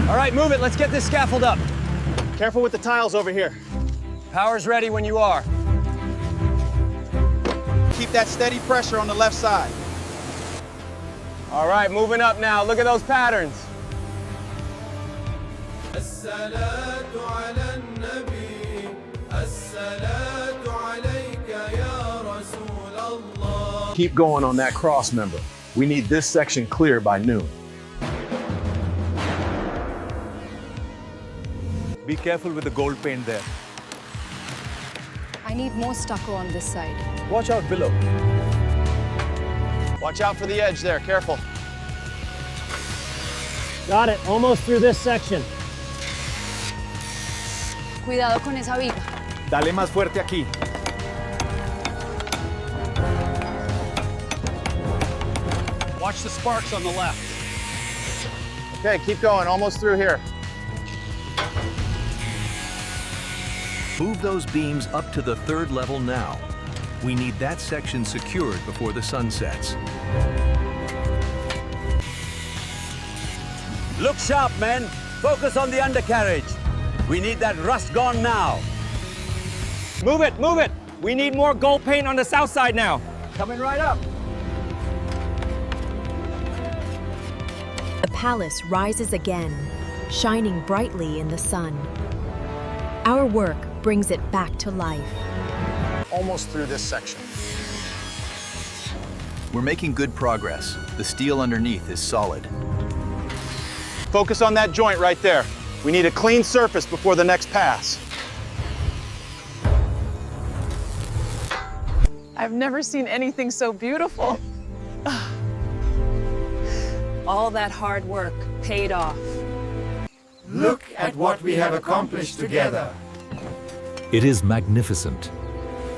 All right, move it. Let's get this scaffold up. Careful with the tiles over here. Power's ready when you are. Keep that steady pressure on the left side. All right, moving up now. Look at those patterns. Keep going on that cross member. We need this section clear by noon. Be careful with the gold paint there. I need more stucco on this side. Watch out below. Watch out for the edge there, careful. Got it, almost through this section. Cuidado con esa viga. Dale más fuerte aquí. Watch the sparks on the left. Okay, keep going, almost through here. Move those beams up to the third level now. We need that section secured before the sun sets. Look sharp, men. Focus on the undercarriage. We need that rust gone now. Move it, move it. We need more gold paint on the south side now. Coming right up. The palace rises again, shining brightly in the sun. Our work brings it back to life. Almost through this section. We're making good progress. The steel underneath is solid. Focus on that joint right there. We need a clean surface before the next pass. I've never seen anything so beautiful. All that hard work paid off. Look at what we have accomplished together. It is magnificent,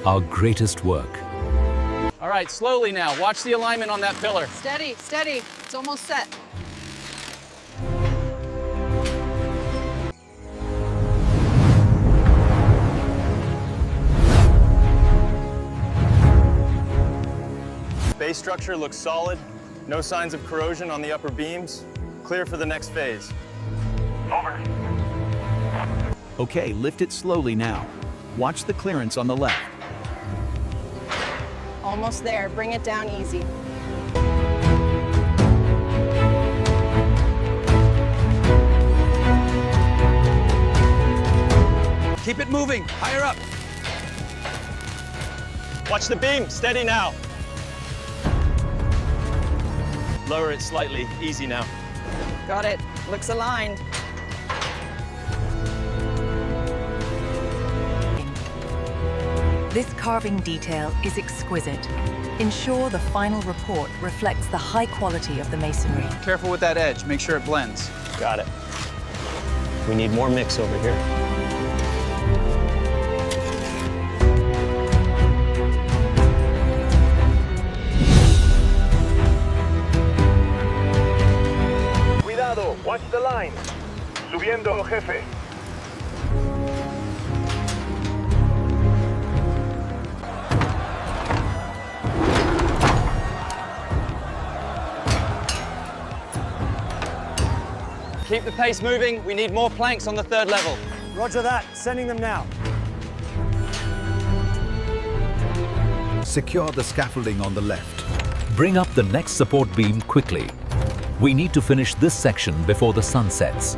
our greatest work. All right, slowly now. Watch the alignment on that pillar. Steady, steady. It's almost set. Base structure looks solid. No signs of corrosion on the upper beams. Clear for the next phase. Over. Okay, lift it slowly now. Watch the clearance on the left. Almost there. Bring it down easy. Keep it moving. Higher up. Watch the beam, steady now. Lower it slightly, easy now. Got it. Looks aligned. This carving detail is exquisite. Ensure the final report reflects the high quality of the masonry. Careful with that edge, make sure it blends. Got it. We need more mix over here. Cuidado, watch the line. Subiendo, jefe. Keep the pace moving. We need more planks on the third level. Roger that, sending them now. Secure the scaffolding on the left. Bring up the next support beam quickly. We need to finish this section before the sun sets.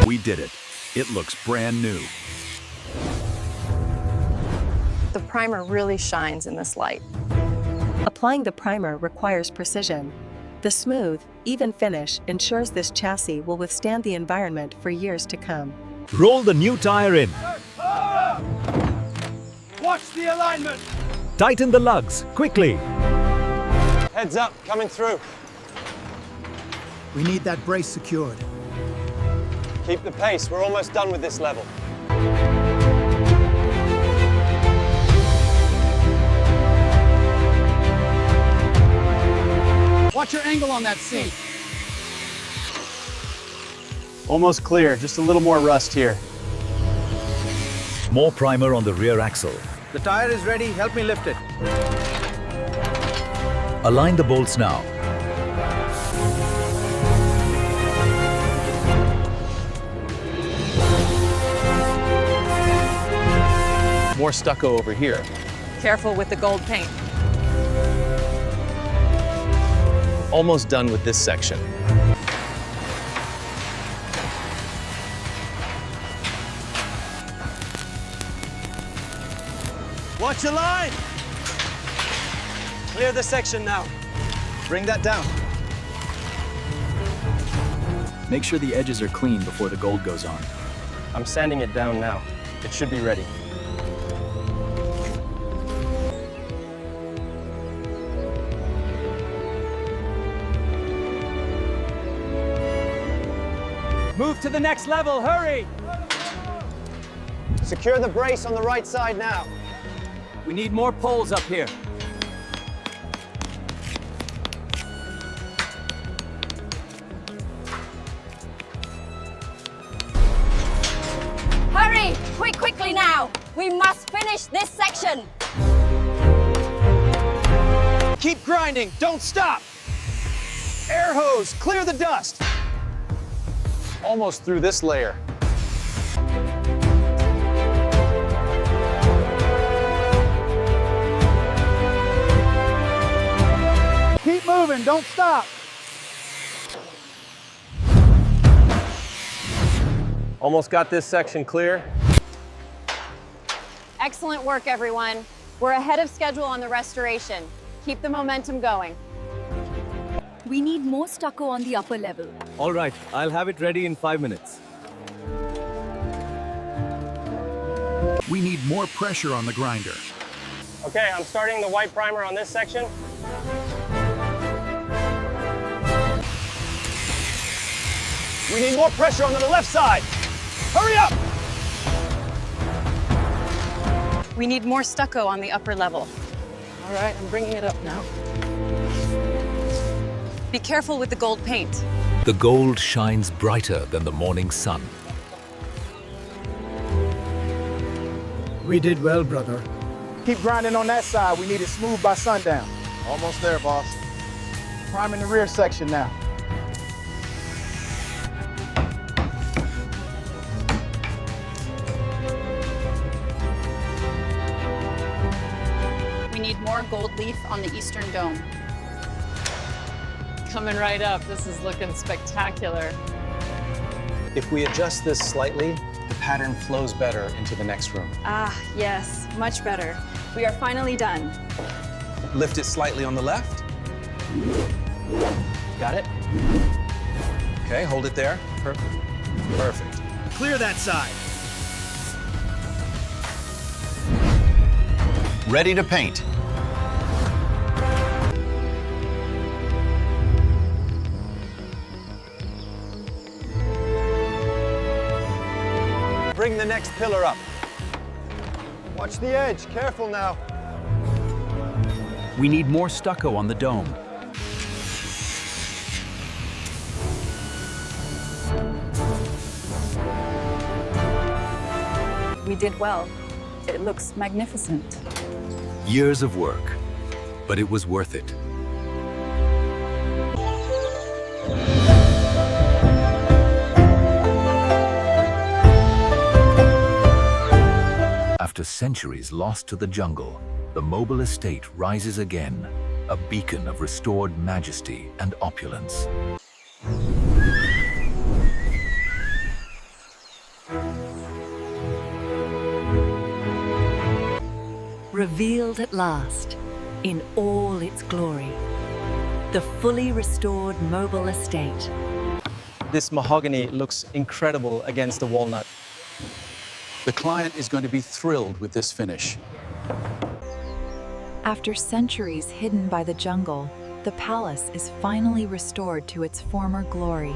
We did it. It looks brand new. The primer really shines in this light. Applying the primer requires precision. The smooth, even finish ensures this chassis will withstand the environment for years to come. Roll the new tire in. Watch the alignment. Tighten the lugs, quickly. Heads up, coming through. We need that brace secured. Keep the pace, we're almost done with this level. Watch your angle on that seat. Almost clear, just a little more rust here. More primer on the rear axle. The tire is ready. Help me lift it. Align the bolts now. More stucco over here. Careful with the gold paint. Almost done with this section. Watch your line! Clear the section now. Bring that down. Make sure the edges are clean before the gold goes on. I'm sanding it down now. It should be ready. Move to the next level, hurry! Secure the brace on the right side now. We need more poles up here. Hurry! Quickly now! We must finish this section! Keep grinding, don't stop! Air hose, clear the dust! Almost through this layer. Keep moving, don't stop. Almost got this section clear. Excellent work, everyone. We're ahead of schedule on the restoration. Keep the momentum going. We need more stucco on the upper level. All right, I'll have it ready in 5 minutes. We need more pressure on the grinder. Okay, I'm starting the white primer on this section. We need more pressure on the left side. Hurry up! We need more stucco on the upper level. All right, I'm bringing it up now. Be careful with the gold paint. The gold shines brighter than the morning sun. We did well, brother. Keep grinding on that side. We need it smooth by sundown. Almost there, boss. Priming the rear section now. We need more gold leaf on the eastern dome. Coming right up. This is looking spectacular. If we adjust this slightly, the pattern flows better into the next room. Ah, yes, much better. We are finally done. Lift it slightly on the left. Got it? Okay, hold it there. Perfect. Perfect. Clear that side. Ready to paint. Bring the next pillar up. Watch the edge, careful now. We need more stucco on the dome. We did well. It looks magnificent. Years of work, but it was worth it. After centuries lost to the jungle, the mobile estate rises again, a beacon of restored majesty and opulence. Revealed at last, in all its glory, the fully restored mobile estate. This mahogany looks incredible against the walnut. The client is going to be thrilled with this finish. After centuries hidden by the jungle, the palace is finally restored to its former glory.